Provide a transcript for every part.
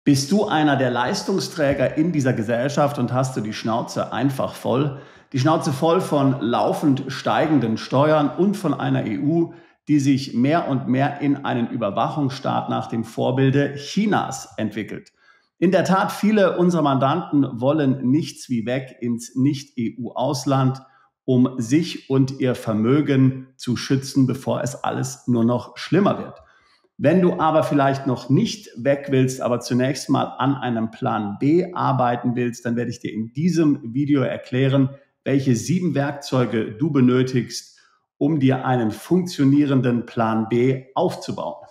Bist du einer der Leistungsträger in dieser Gesellschaft und hast du die Schnauze einfach voll? Die Schnauze voll von laufend steigenden Steuern und von einer EU, die sich mehr und mehr in einen Überwachungsstaat nach dem Vorbilde Chinas entwickelt. In der Tat, viele unserer Mandanten wollen nichts wie weg ins Nicht-EU-Ausland, um sich und ihr Vermögen zu schützen, bevor es alles nur noch schlimmer wird. Wenn du aber vielleicht noch nicht weg willst, aber zunächst mal an einem Plan B arbeiten willst, dann werde ich dir in diesem Video erklären, welche 7 Werkzeuge du benötigst, um dir einen funktionierenden Plan B aufzubauen.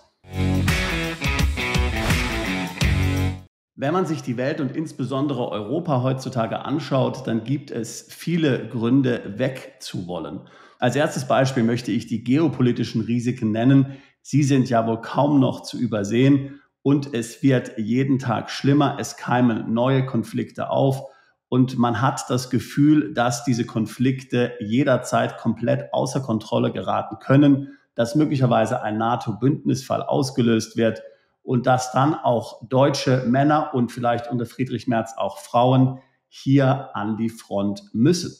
Wenn man sich die Welt und insbesondere Europa heutzutage anschaut, dann gibt es viele Gründe, wegzuwollen. Als erstes Beispiel möchte ich die geopolitischen Risiken nennen. Sie sind ja wohl kaum noch zu übersehen und es wird jeden Tag schlimmer. Es keimen neue Konflikte auf und man hat das Gefühl, dass diese Konflikte jederzeit komplett außer Kontrolle geraten können, dass möglicherweise ein NATO-Bündnisfall ausgelöst wird und dass dann auch deutsche Männer und vielleicht unter Friedrich Merz auch Frauen hier an die Front müssen.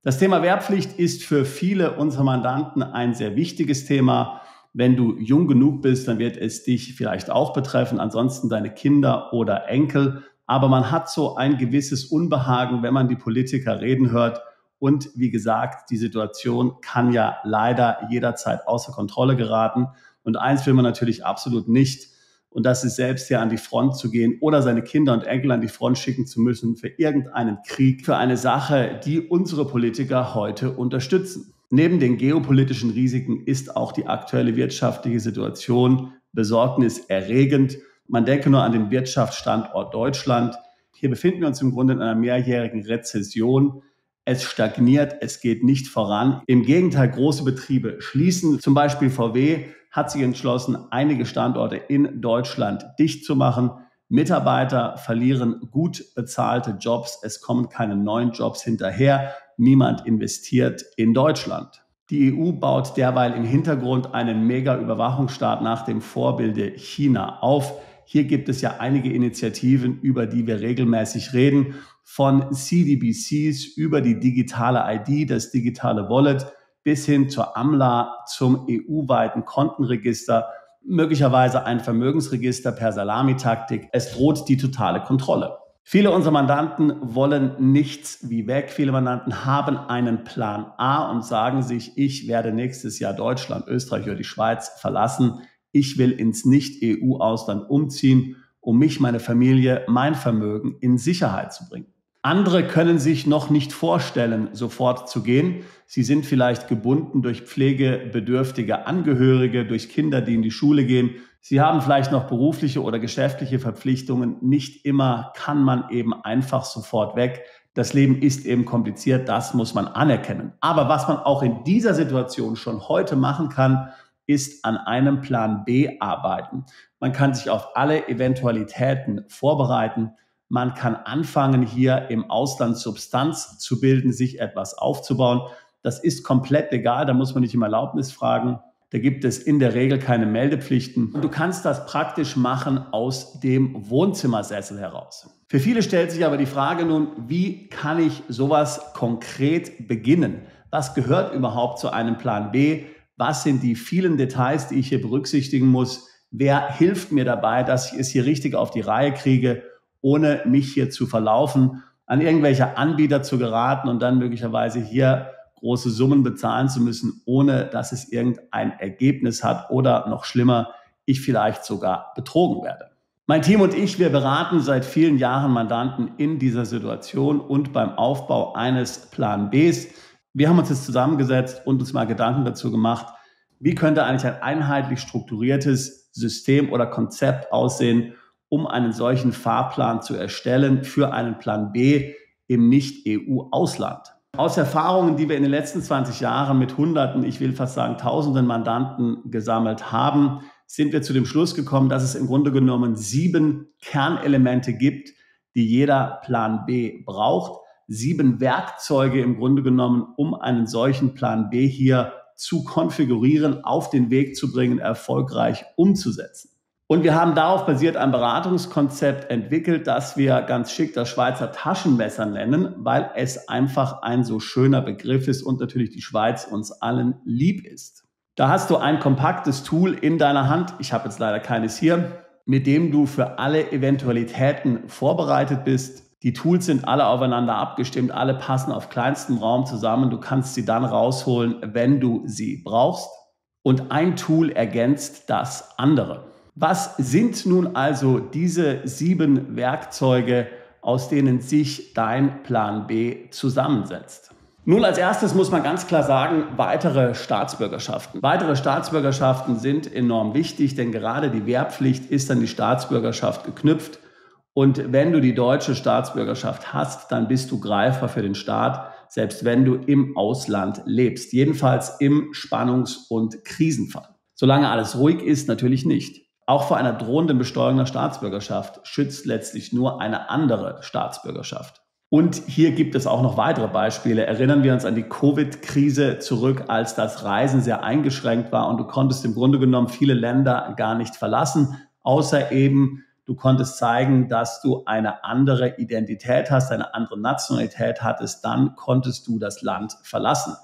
Das Thema Wehrpflicht ist für viele unserer Mandanten ein sehr wichtiges Thema. Wenn du jung genug bist, dann wird es dich vielleicht auch betreffen, ansonsten deine Kinder oder Enkel. Aber man hat so ein gewisses Unbehagen, wenn man die Politiker reden hört. Und wie gesagt, die Situation kann ja leider jederzeit außer Kontrolle geraten. Und eins will man natürlich absolut nicht. Und das ist selbst hier an die Front zu gehen oder seine Kinder und Enkel an die Front schicken zu müssen für irgendeinen Krieg, für eine Sache, die unsere Politiker heute unterstützen. Neben den geopolitischen Risiken ist auch die aktuelle wirtschaftliche Situation besorgniserregend. Man denke nur an den Wirtschaftsstandort Deutschland. Hier befinden wir uns im Grunde in einer mehrjährigen Rezession. Es stagniert, es geht nicht voran. Im Gegenteil, große Betriebe schließen. Zum Beispiel VW hat sich entschlossen, einige Standorte in Deutschland dicht zu machen. Mitarbeiter verlieren gut bezahlte Jobs. Es kommen keine neuen Jobs hinterher. Niemand investiert in Deutschland. Die EU baut derweil im Hintergrund einen Mega-Überwachungsstaat nach dem Vorbilde China auf. Hier gibt es ja einige Initiativen, über die wir regelmäßig reden, von CDBCs über die digitale ID, das digitale Wallet, bis hin zur AMLA, zum EU-weiten Kontenregister, möglicherweise ein Vermögensregister per Salamitaktik. Es droht die totale Kontrolle. Viele unserer Mandanten wollen nichts wie weg. Viele Mandanten haben einen Plan A und sagen sich, ich werde nächstes Jahr Deutschland, Österreich oder die Schweiz verlassen. Ich will ins Nicht-EU-Ausland umziehen, um mich, meine Familie, mein Vermögen in Sicherheit zu bringen. Andere können sich noch nicht vorstellen, sofort zu gehen. Sie sind vielleicht gebunden durch pflegebedürftige Angehörige, durch Kinder, die in die Schule gehen. Sie haben vielleicht noch berufliche oder geschäftliche Verpflichtungen. Nicht immer kann man eben einfach sofort weg. Das Leben ist eben kompliziert, das muss man anerkennen. Aber was man auch in dieser Situation schon heute machen kann, ist an einem Plan B arbeiten. Man kann sich auf alle Eventualitäten vorbereiten. Man kann anfangen, hier im Ausland Substanz zu bilden, sich etwas aufzubauen. Das ist komplett legal, da muss man nicht um Erlaubnis fragen. Da gibt es in der Regel keine Meldepflichten. Und du kannst das praktisch machen aus dem Wohnzimmersessel heraus. Für viele stellt sich aber die Frage nun, wie kann ich sowas konkret beginnen? Was gehört überhaupt zu einem Plan B? Was sind die vielen Details, die ich hier berücksichtigen muss? Wer hilft mir dabei, dass ich es hier richtig auf die Reihe kriege, ohne mich hier zu verlaufen, an irgendwelche Anbieter zu geraten und dann möglicherweise hier große Summen bezahlen zu müssen, ohne dass es irgendein Ergebnis hat oder noch schlimmer, ich vielleicht sogar betrogen werde. Mein Team und ich, wir beraten seit vielen Jahren Mandanten in dieser Situation und beim Aufbau eines Plan Bs. Wir haben uns jetzt zusammengesetzt und uns mal Gedanken dazu gemacht, wie könnte eigentlich ein einheitlich strukturiertes System oder Konzept aussehen, um einen solchen Fahrplan zu erstellen für einen Plan B im Nicht-EU-Ausland. Aus Erfahrungen, die wir in den letzten 20 Jahren mit Hunderten, ich will fast sagen Tausenden Mandanten gesammelt haben, sind wir zu dem Schluss gekommen, dass es im Grunde genommen 7 Kernelemente gibt, die jeder Plan B braucht. 7 Werkzeuge im Grunde genommen, um einen solchen Plan B hier zu konfigurieren, auf den Weg zu bringen, erfolgreich umzusetzen. Und wir haben darauf basiert ein Beratungskonzept entwickelt, das wir ganz schick das Schweizer Taschenmesser nennen, weil es einfach ein so schöner Begriff ist und natürlich die Schweiz uns allen lieb ist. Da hast du ein kompaktes Tool in deiner Hand, ich habe jetzt leider keines hier, mit dem du für alle Eventualitäten vorbereitet bist. Die Tools sind alle aufeinander abgestimmt, alle passen auf kleinstem Raum zusammen. Du kannst sie dann rausholen, wenn du sie brauchst. Und ein Tool ergänzt das andere. Was sind nun also diese 7 Werkzeuge, aus denen sich dein Plan B zusammensetzt? Nun, als erstes muss man ganz klar sagen, weitere Staatsbürgerschaften. Weitere Staatsbürgerschaften sind enorm wichtig, denn gerade die Wehrpflicht ist an die Staatsbürgerschaft geknüpft. Und wenn du die deutsche Staatsbürgerschaft hast, dann bist du greifbar für den Staat, selbst wenn du im Ausland lebst. Jedenfalls im Spannungs- und Krisenfall. Solange alles ruhig ist, natürlich nicht. Auch vor einer drohenden Besteuerung der Staatsbürgerschaft schützt letztlich nur eine andere Staatsbürgerschaft. Und hier gibt es auch noch weitere Beispiele. Erinnern wir uns an die Covid-Krise zurück, als das Reisen sehr eingeschränkt war und du konntest im Grunde genommen viele Länder gar nicht verlassen, außer eben du konntest zeigen, dass du eine andere Identität hast, eine andere Nationalität hattest, dann konntest du das Land verlassen.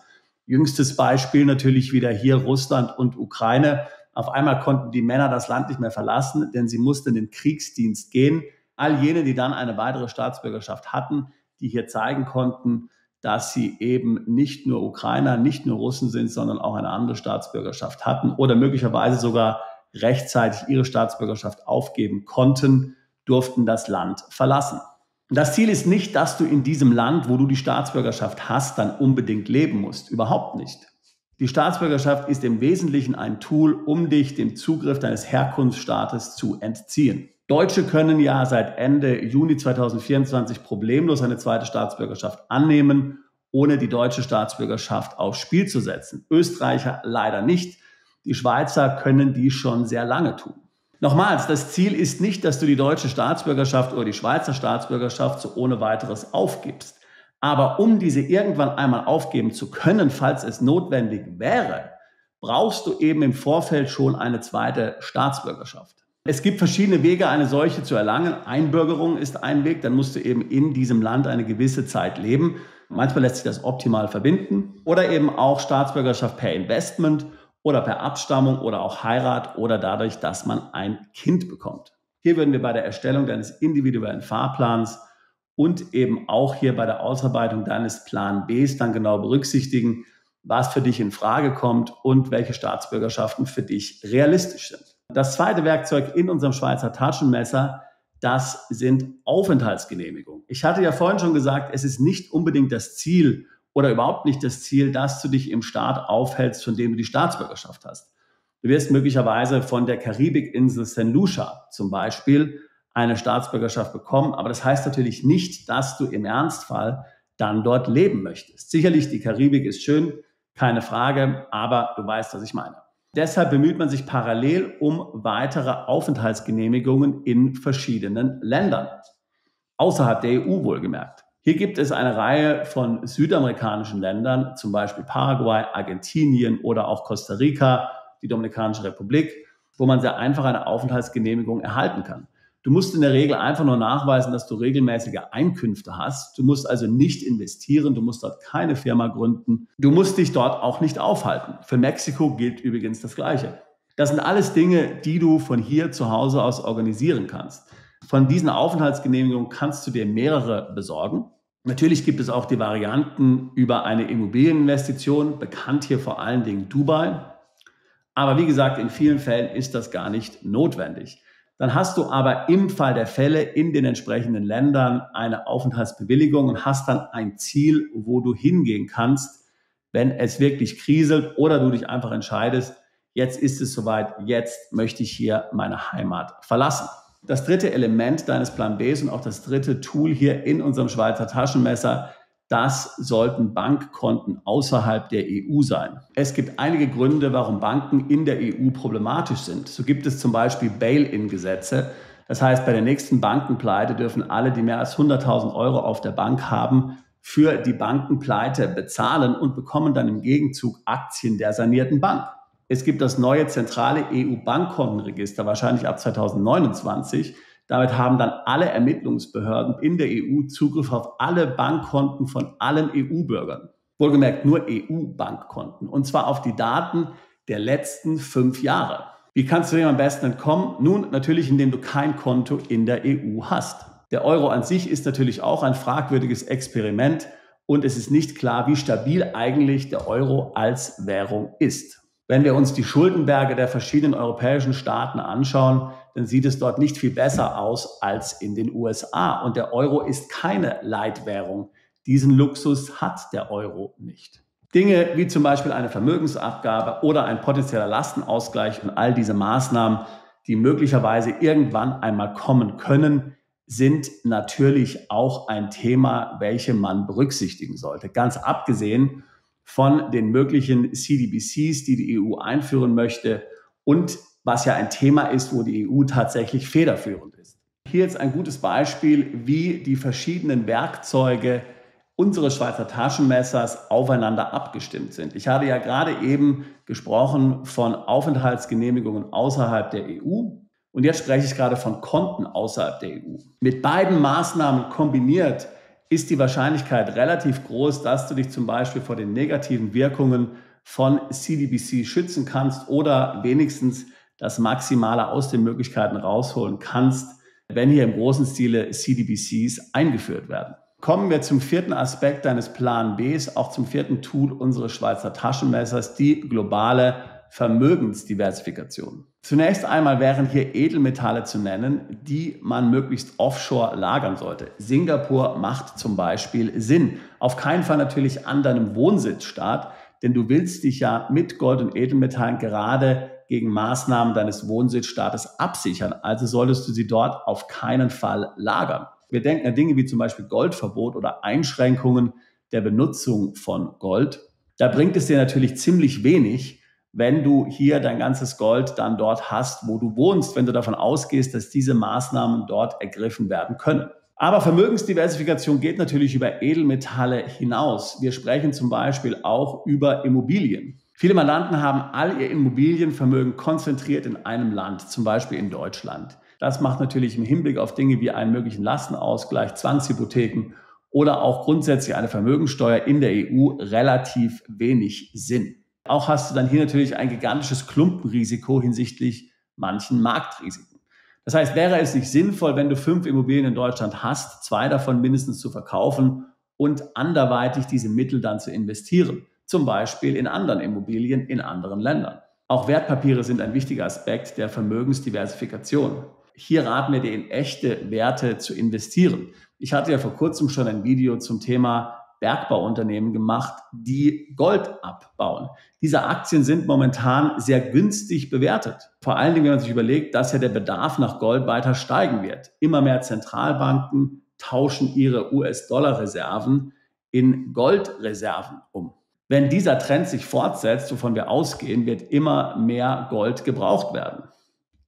Jüngstes Beispiel natürlich wieder hier Russland und Ukraine. Auf einmal konnten die Männer das Land nicht mehr verlassen, denn sie mussten in den Kriegsdienst gehen. All jene, die dann eine weitere Staatsbürgerschaft hatten, die hier zeigen konnten, dass sie eben nicht nur Ukrainer, nicht nur Russen sind, sondern auch eine andere Staatsbürgerschaft hatten oder möglicherweise sogar rechtzeitig ihre Staatsbürgerschaft aufgeben konnten, durften das Land verlassen. Das Ziel ist nicht, dass du in diesem Land, wo du die Staatsbürgerschaft hast, dann unbedingt leben musst. Überhaupt nicht. Die Staatsbürgerschaft ist im Wesentlichen ein Tool, um dich dem Zugriff deines Herkunftsstaates zu entziehen. Deutsche können ja seit Ende Juni 2024 problemlos eine zweite Staatsbürgerschaft annehmen, ohne die deutsche Staatsbürgerschaft aufs Spiel zu setzen. Österreicher leider nicht. Die Schweizer können dies schon sehr lange tun. Nochmals, das Ziel ist nicht, dass du die deutsche Staatsbürgerschaft oder die Schweizer Staatsbürgerschaft so ohne weiteres aufgibst. Aber um diese irgendwann einmal aufgeben zu können, falls es notwendig wäre, brauchst du eben im Vorfeld schon eine zweite Staatsbürgerschaft. Es gibt verschiedene Wege, eine solche zu erlangen. Einbürgerung ist ein Weg, dann musst du eben in diesem Land eine gewisse Zeit leben. Manchmal lässt sich das optimal verbinden. Oder eben auch Staatsbürgerschaft per Investment oder per Abstammung oder auch Heirat oder dadurch, dass man ein Kind bekommt. Hier würden wir bei der Erstellung deines individuellen Fahrplans und eben auch hier bei der Ausarbeitung deines Plan Bs dann genau berücksichtigen, was für dich in Frage kommt und welche Staatsbürgerschaften für dich realistisch sind. Das zweite Werkzeug in unserem Schweizer Taschenmesser, das sind Aufenthaltsgenehmigungen. Ich hatte ja vorhin schon gesagt, es ist nicht unbedingt das Ziel oder überhaupt nicht das Ziel, dass du dich im Staat aufhältst, von dem du die Staatsbürgerschaft hast. Du wirst möglicherweise von der Karibikinsel St. Lucia zum Beispiel eine Staatsbürgerschaft bekommen, aber das heißt natürlich nicht, dass du im Ernstfall dann dort leben möchtest. Sicherlich, die Karibik ist schön, keine Frage, aber du weißt, was ich meine. Deshalb bemüht man sich parallel um weitere Aufenthaltsgenehmigungen in verschiedenen Ländern, außerhalb der EU wohlgemerkt. Hier gibt es eine Reihe von südamerikanischen Ländern, zum Beispiel Paraguay, Argentinien oder auch Costa Rica, die Dominikanische Republik, wo man sehr einfach eine Aufenthaltsgenehmigung erhalten kann. Du musst in der Regel einfach nur nachweisen, dass du regelmäßige Einkünfte hast. Du musst also nicht investieren, du musst dort keine Firma gründen. Du musst dich dort auch nicht aufhalten. Für Mexiko gilt übrigens das Gleiche. Das sind alles Dinge, die du von hier zu Hause aus organisieren kannst. Von diesen Aufenthaltsgenehmigungen kannst du dir mehrere besorgen. Natürlich gibt es auch die Varianten über eine Immobilieninvestition, bekannt hier vor allen Dingen Dubai. Aber wie gesagt, in vielen Fällen ist das gar nicht notwendig. Dann hast du aber im Fall der Fälle in den entsprechenden Ländern eine Aufenthaltsbewilligung und hast dann ein Ziel, wo du hingehen kannst, wenn es wirklich kriselt oder du dich einfach entscheidest, jetzt ist es soweit, jetzt möchte ich hier meine Heimat verlassen. Das dritte Element deines Plan Bs und auch das dritte Tool hier in unserem Schweizer Taschenmesser, das sollten Bankkonten außerhalb der EU sein. Es gibt einige Gründe, warum Banken in der EU problematisch sind. So gibt es zum Beispiel Bail-in-Gesetze. Das heißt, bei der nächsten Bankenpleite dürfen alle, die mehr als 100.000 Euro auf der Bank haben, für die Bankenpleite bezahlen und bekommen dann im Gegenzug Aktien der sanierten Bank. Es gibt das neue zentrale EU-Bankkontenregister, wahrscheinlich ab 2029. Damit haben dann alle Ermittlungsbehörden in der EU Zugriff auf alle Bankkonten von allen EU-Bürgern. Wohlgemerkt nur EU-Bankkonten. Und zwar auf die Daten der letzten 5 Jahre. Wie kannst du dem am besten entkommen? Nun, natürlich, indem du kein Konto in der EU hast. Der Euro an sich ist natürlich auch ein fragwürdiges Experiment und es ist nicht klar, wie stabil eigentlich der Euro als Währung ist. Wenn wir uns die Schuldenberge der verschiedenen europäischen Staaten anschauen, dann sieht es dort nicht viel besser aus als in den USA. Und der Euro ist keine Leitwährung. Diesen Luxus hat der Euro nicht. Dinge wie zum Beispiel eine Vermögensabgabe oder ein potenzieller Lastenausgleich und all diese Maßnahmen, die möglicherweise irgendwann einmal kommen können, sind natürlich auch ein Thema, welche man berücksichtigen sollte. Ganz abgesehen von den möglichen CBDCs, die die EU einführen möchte und was ja ein Thema ist, wo die EU tatsächlich federführend ist. Hier jetzt ein gutes Beispiel, wie die verschiedenen Werkzeuge unseres Schweizer Taschenmessers aufeinander abgestimmt sind. Ich habe ja gerade eben gesprochen von Aufenthaltsgenehmigungen außerhalb der EU und jetzt spreche ich gerade von Konten außerhalb der EU. Mit beiden Maßnahmen kombiniert ist die Wahrscheinlichkeit relativ groß, dass du dich zum Beispiel vor den negativen Wirkungen von CBDC schützen kannst oder wenigstens das Maximale aus den Möglichkeiten rausholen kannst, wenn hier im großen Stile CBDCs eingeführt werden. Kommen wir zum vierten Aspekt deines Plan Bs, auch zum vierten Tool unseres Schweizer Taschenmessers, die globale Vermögensdiversifikation. Zunächst einmal wären hier Edelmetalle zu nennen, die man möglichst offshore lagern sollte. Singapur macht zum Beispiel Sinn. Auf keinen Fall natürlich an deinem Wohnsitzstaat, denn du willst dich ja mit Gold und Edelmetallen gerade gegen Maßnahmen deines Wohnsitzstaates absichern. Also solltest du sie dort auf keinen Fall lagern. Wir denken an Dinge wie zum Beispiel Goldverbot oder Einschränkungen der Benutzung von Gold. Da bringt es dir natürlich ziemlich wenig, wenn du hier dein ganzes Gold dann dort hast, wo du wohnst, wenn du davon ausgehst, dass diese Maßnahmen dort ergriffen werden können. Aber Vermögensdiversifikation geht natürlich über Edelmetalle hinaus. Wir sprechen zum Beispiel auch über Immobilien. Viele Mandanten haben all ihr Immobilienvermögen konzentriert in einem Land, zum Beispiel in Deutschland. Das macht natürlich im Hinblick auf Dinge wie einen möglichen Lastenausgleich, Zwangshypotheken oder auch grundsätzlich eine Vermögensteuer in der EU relativ wenig Sinn. Auch hast du dann hier natürlich ein gigantisches Klumpenrisiko hinsichtlich manchen Marktrisiken. Das heißt, wäre es nicht sinnvoll, wenn du 5 Immobilien in Deutschland hast, 2 davon mindestens zu verkaufen und anderweitig diese Mittel dann zu investieren, zum Beispiel in anderen Immobilien in anderen Ländern. Auch Wertpapiere sind ein wichtiger Aspekt der Vermögensdiversifikation. Hier raten wir dir, in echte Werte zu investieren. Ich hatte ja vor kurzem schon ein Video zum Thema Bergbauunternehmen gemacht, die Gold abbauen. Diese Aktien sind momentan sehr günstig bewertet. Vor allen Dingen, wenn man sich überlegt, dass ja der Bedarf nach Gold weiter steigen wird. Immer mehr Zentralbanken tauschen ihre US-Dollar-Reserven in Goldreserven um. Wenn dieser Trend sich fortsetzt, wovon wir ausgehen, wird immer mehr Gold gebraucht werden.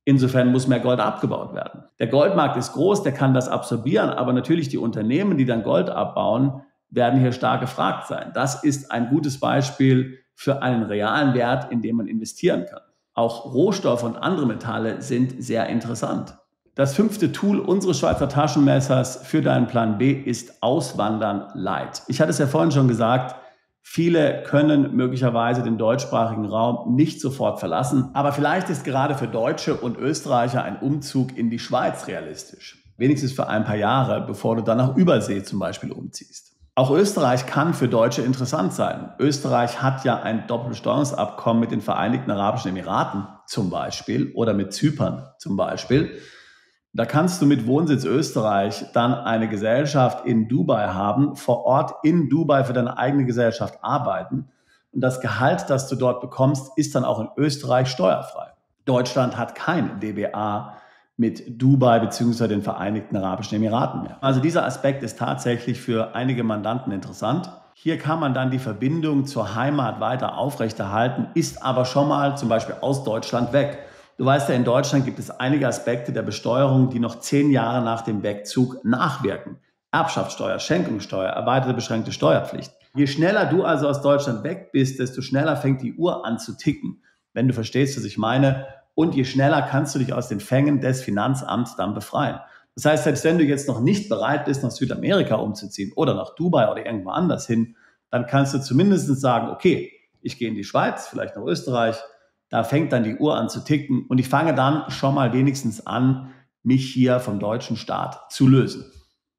Insofern muss mehr Gold abgebaut werden. Der Goldmarkt ist groß, der kann das absorbieren, aber natürlich die Unternehmen, die dann Gold abbauen, werden hier stark gefragt sein. Das ist ein gutes Beispiel für einen realen Wert, in den man investieren kann. Auch Rohstoffe und andere Metalle sind sehr interessant. Das 5. Tool unseres Schweizer Taschenmessers für deinen Plan B ist Auswandern Light. Ich hatte es ja vorhin schon gesagt, viele können möglicherweise den deutschsprachigen Raum nicht sofort verlassen, aber vielleicht ist gerade für Deutsche und Österreicher ein Umzug in die Schweiz realistisch. Wenigstens für ein paar Jahre, bevor du dann nach Übersee zum Beispiel umziehst. Auch Österreich kann für Deutsche interessant sein. Österreich hat ja ein Doppelbesteuerungsabkommen mit den Vereinigten Arabischen Emiraten zum Beispiel oder mit Zypern zum Beispiel. Da kannst du mit Wohnsitz Österreich dann eine Gesellschaft in Dubai haben, vor Ort in Dubai für deine eigene Gesellschaft arbeiten. Und das Gehalt, das du dort bekommst, ist dann auch in Österreich steuerfrei. Deutschland hat kein DBA mit Dubai bzw. den Vereinigten Arabischen Emiraten mehr. Also dieser Aspekt ist tatsächlich für einige Mandanten interessant. Hier kann man dann die Verbindung zur Heimat weiter aufrechterhalten, ist aber schon mal zum Beispiel aus Deutschland weg. Du weißt ja, in Deutschland gibt es einige Aspekte der Besteuerung, die noch 10 Jahre nach dem Wegzug nachwirken. Erbschaftssteuer, Schenkungssteuer, erweiterte beschränkte Steuerpflicht. Je schneller du also aus Deutschland weg bist, desto schneller fängt die Uhr an zu ticken. wenn du verstehst, was ich meine. Und je schneller kannst du dich aus den Fängen des Finanzamts dann befreien. Das heißt, selbst wenn du jetzt noch nicht bereit bist, nach Südamerika umzuziehen oder nach Dubai oder irgendwo anders hin, dann kannst du zumindest sagen, okay, ich gehe in die Schweiz, vielleicht nach Österreich, da fängt dann die Uhr an zu ticken und ich fange dann schon mal wenigstens an, mich hier vom deutschen Staat zu lösen.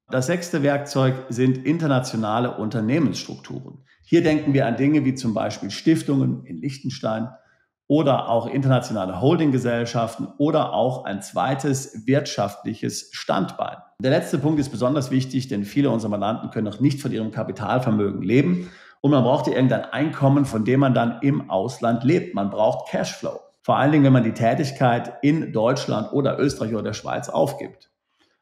Das 6. Werkzeug sind internationale Unternehmensstrukturen. Hier denken wir an Dinge wie zum Beispiel Stiftungen in Liechtenstein oder auch internationale Holdinggesellschaften oder auch ein zweites wirtschaftliches Standbein. Der letzte Punkt ist besonders wichtig, denn viele unserer Mandanten können noch nicht von ihrem Kapitalvermögen leben und man braucht ja irgendein Einkommen, von dem man dann im Ausland lebt. Man braucht Cashflow. Vor allen Dingen, wenn man die Tätigkeit in Deutschland oder Österreich oder der Schweiz aufgibt.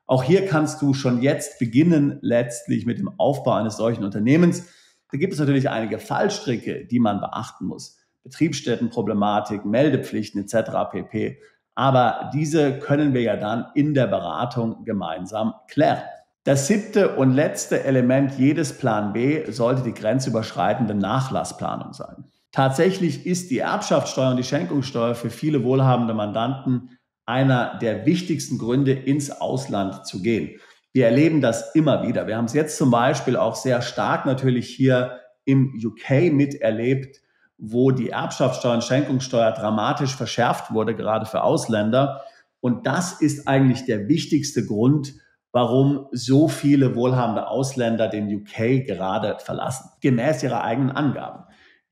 Auch hier kannst du schon jetzt beginnen, letztlich mit dem Aufbau eines solchen Unternehmens. Da gibt es natürlich einige Fallstricke, die man beachten muss. Betriebsstättenproblematik, Meldepflichten etc. pp. Aber diese können wir ja dann in der Beratung gemeinsam klären. Das 7. und letzte Element jedes Plan B sollte die grenzüberschreitende Nachlassplanung sein. Tatsächlich ist die Erbschaftssteuer und die Schenkungssteuer für viele wohlhabende Mandanten einer der wichtigsten Gründe, ins Ausland zu gehen. Wir erleben das immer wieder. Wir haben es jetzt zum Beispiel auch sehr stark natürlich hier im UK miterlebt, wo die Erbschaftssteuer und Schenkungssteuer dramatisch verschärft wurde, gerade für Ausländer. Und das ist eigentlich der wichtigste Grund, warum so viele wohlhabende Ausländer den UK gerade verlassen, gemäß ihrer eigenen Angaben.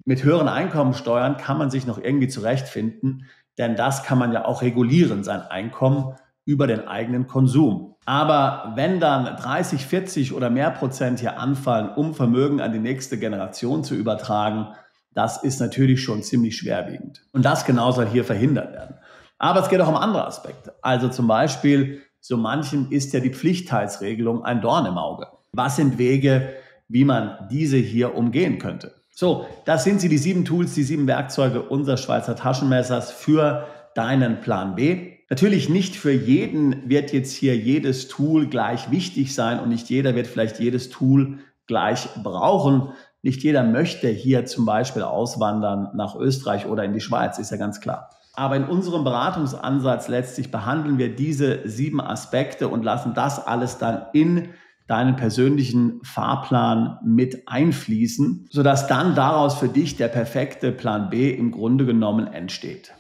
Mit höheren Einkommensteuern kann man sich noch irgendwie zurechtfinden, denn das kann man ja auch regulieren, sein Einkommen über den eigenen Konsum. Aber wenn dann 30, 40 oder mehr Prozent hier anfallen, um Vermögen an die nächste Generation zu übertragen, das ist natürlich schon ziemlich schwerwiegend. Und das genau soll hier verhindert werden. Aber es geht auch um andere Aspekte. Also zum Beispiel, so manchen ist ja die Pflichtteilsregelung ein Dorn im Auge. Was sind Wege, wie man diese hier umgehen könnte? So, das sind sie, die 7 Tools, die 7 Werkzeuge unseres Schweizer Taschenmessers für deinen Plan B. Natürlich nicht für jeden wird jetzt hier jedes Tool gleich wichtig sein und nicht jeder wird vielleicht jedes Tool gleich brauchen. Nicht jeder möchte hier zum Beispiel auswandern nach Österreich oder in die Schweiz, ist ja ganz klar. Aber in unserem Beratungsansatz letztlich behandeln wir diese 7 Aspekte und lassen das alles dann in deinen persönlichen Fahrplan mit einfließen, sodass dann daraus für dich der perfekte Plan B im Grunde genommen entsteht.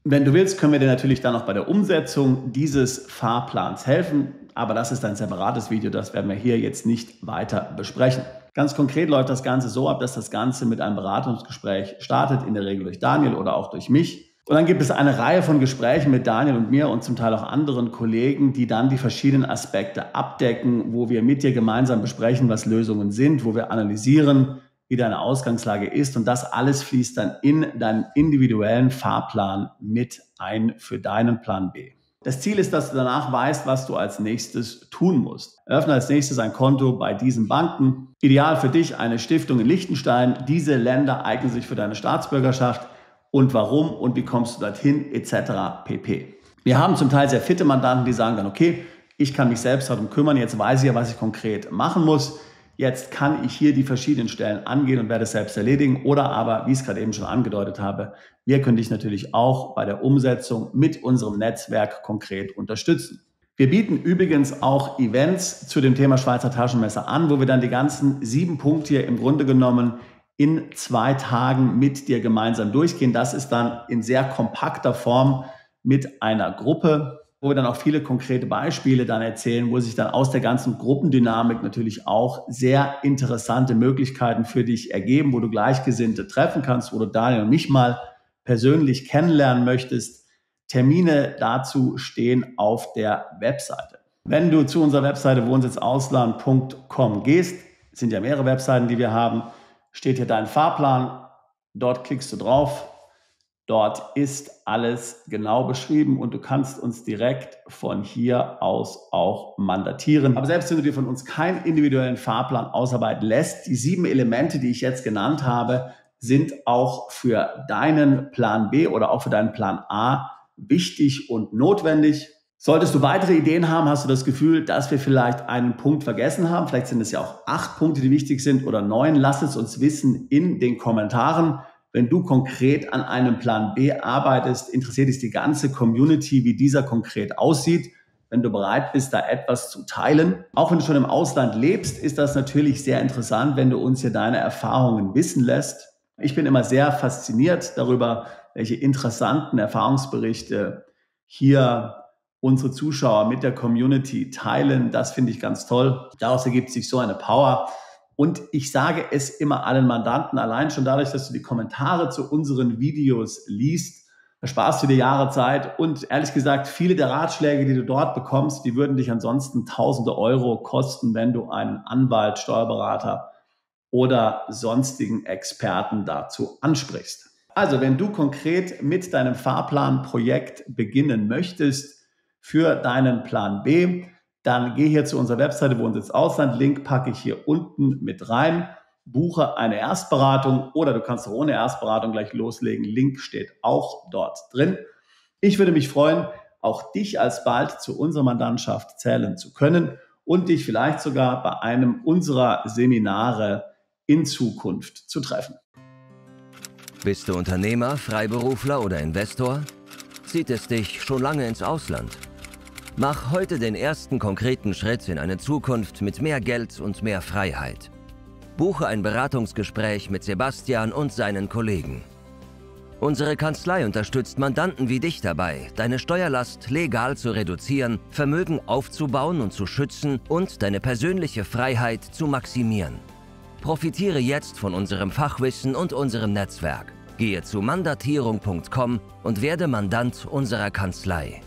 Wenn du willst, können wir dir natürlich dann auch bei der Umsetzung dieses Fahrplans helfen, aber das ist ein separates Video, das werden wir hier jetzt nicht weiter besprechen. Ganz konkret läuft das Ganze so ab, dass das Ganze mit einem Beratungsgespräch startet, in der Regel durch Daniel oder auch durch mich. Und dann gibt es eine Reihe von Gesprächen mit Daniel und mir und zum Teil auch anderen Kollegen, die dann die verschiedenen Aspekte abdecken, wo wir mit dir gemeinsam besprechen, was Lösungen sind, wo wir analysieren, wie deine Ausgangslage ist. Und das alles fließt dann in deinen individuellen Fahrplan mit ein für deinen Plan B. Das Ziel ist, dass du danach weißt, was du als nächstes tun musst. Eröffne als nächstes ein Konto bei diesen Banken. Ideal für dich eine Stiftung in Liechtenstein. Diese Länder eignen sich für deine Staatsbürgerschaft. Und warum und wie kommst du dorthin etc. pp. Wir haben zum Teil sehr fitte Mandanten, die sagen dann, okay, ich kann mich selbst darum kümmern, jetzt weiß ich ja, was ich konkret machen muss. Jetzt kann ich hier die verschiedenen Stellen angehen und werde es selbst erledigen. Oder aber, wie ich es gerade eben schon angedeutet habe, wir können dich natürlich auch bei der Umsetzung mit unserem Netzwerk konkret unterstützen. Wir bieten übrigens auch Events zu dem Thema Schweizer Taschenmesser an, wo wir dann die ganzen 7 Punkte hier im Grunde genommen in 2 Tagen mit dir gemeinsam durchgehen. Das ist dann in sehr kompakter Form mit einer Gruppe, wo wir dann auch viele konkrete Beispiele dann erzählen, wo sich dann aus der ganzen Gruppendynamik natürlich auch sehr interessante Möglichkeiten für dich ergeben, wo du Gleichgesinnte treffen kannst, wo du Daniel und mich mal persönlich kennenlernen möchtest. Termine dazu stehen auf der Webseite. Wenn du zu unserer Webseite wohnsitzausland.com gehst, sind ja mehrere Webseiten, die wir haben, steht hier dein Fahrplan, dort klickst du drauf, dort ist alles genau beschrieben und du kannst uns direkt von hier aus auch mandatieren. Aber selbst wenn du dir von uns keinen individuellen Fahrplan ausarbeiten lässt, die 7 Elemente, die ich jetzt genannt habe, sind auch für deinen Plan B oder auch für deinen Plan A wichtig und notwendig. Solltest du weitere Ideen haben, hast du das Gefühl, dass wir vielleicht einen Punkt vergessen haben, vielleicht sind es ja auch 8 Punkte, die wichtig sind oder 9, lass es uns wissen in den Kommentaren. Wenn du konkret an einem Plan B arbeitest, interessiert dich die ganze Community, wie dieser konkret aussieht. Wenn du bereit bist, da etwas zu teilen. Auch wenn du schon im Ausland lebst, ist das natürlich sehr interessant, wenn du uns hier deine Erfahrungen wissen lässt. Ich bin immer sehr fasziniert darüber, welche interessanten Erfahrungsberichte hier unsere Zuschauer mit der Community teilen. Das finde ich ganz toll. Daraus ergibt sich so eine Power. Und ich sage es immer allen Mandanten, allein schon dadurch, dass du die Kommentare zu unseren Videos liest, ersparst du dir Jahre Zeit und ehrlich gesagt, viele der Ratschläge, die du dort bekommst, die würden dich ansonsten tausende Euro kosten, wenn du einen Anwalt, Steuerberater oder sonstigen Experten dazu ansprichst. Also, wenn du konkret mit deinem Fahrplanprojekt beginnen möchtest für deinen Plan B, dann geh hier zu unserer Webseite Wohnsitz Ausland. Link packe ich hier unten mit rein. Buche eine Erstberatung oder du kannst auch ohne Erstberatung gleich loslegen. Link steht auch dort drin. Ich würde mich freuen, auch dich alsbald zu unserer Mandantschaft zählen zu können und dich vielleicht sogar bei einem unserer Seminare in Zukunft zu treffen. Bist du Unternehmer, Freiberufler oder Investor? Zieht es dich schon lange ins Ausland? Mach heute den ersten konkreten Schritt in eine Zukunft mit mehr Geld und mehr Freiheit. Buche ein Beratungsgespräch mit Sebastian und seinen Kollegen. Unsere Kanzlei unterstützt Mandanten wie dich dabei, deine Steuerlast legal zu reduzieren, Vermögen aufzubauen und zu schützen und deine persönliche Freiheit zu maximieren. Profitiere jetzt von unserem Fachwissen und unserem Netzwerk. Gehe zu mandatierung.com und werde Mandant unserer Kanzlei.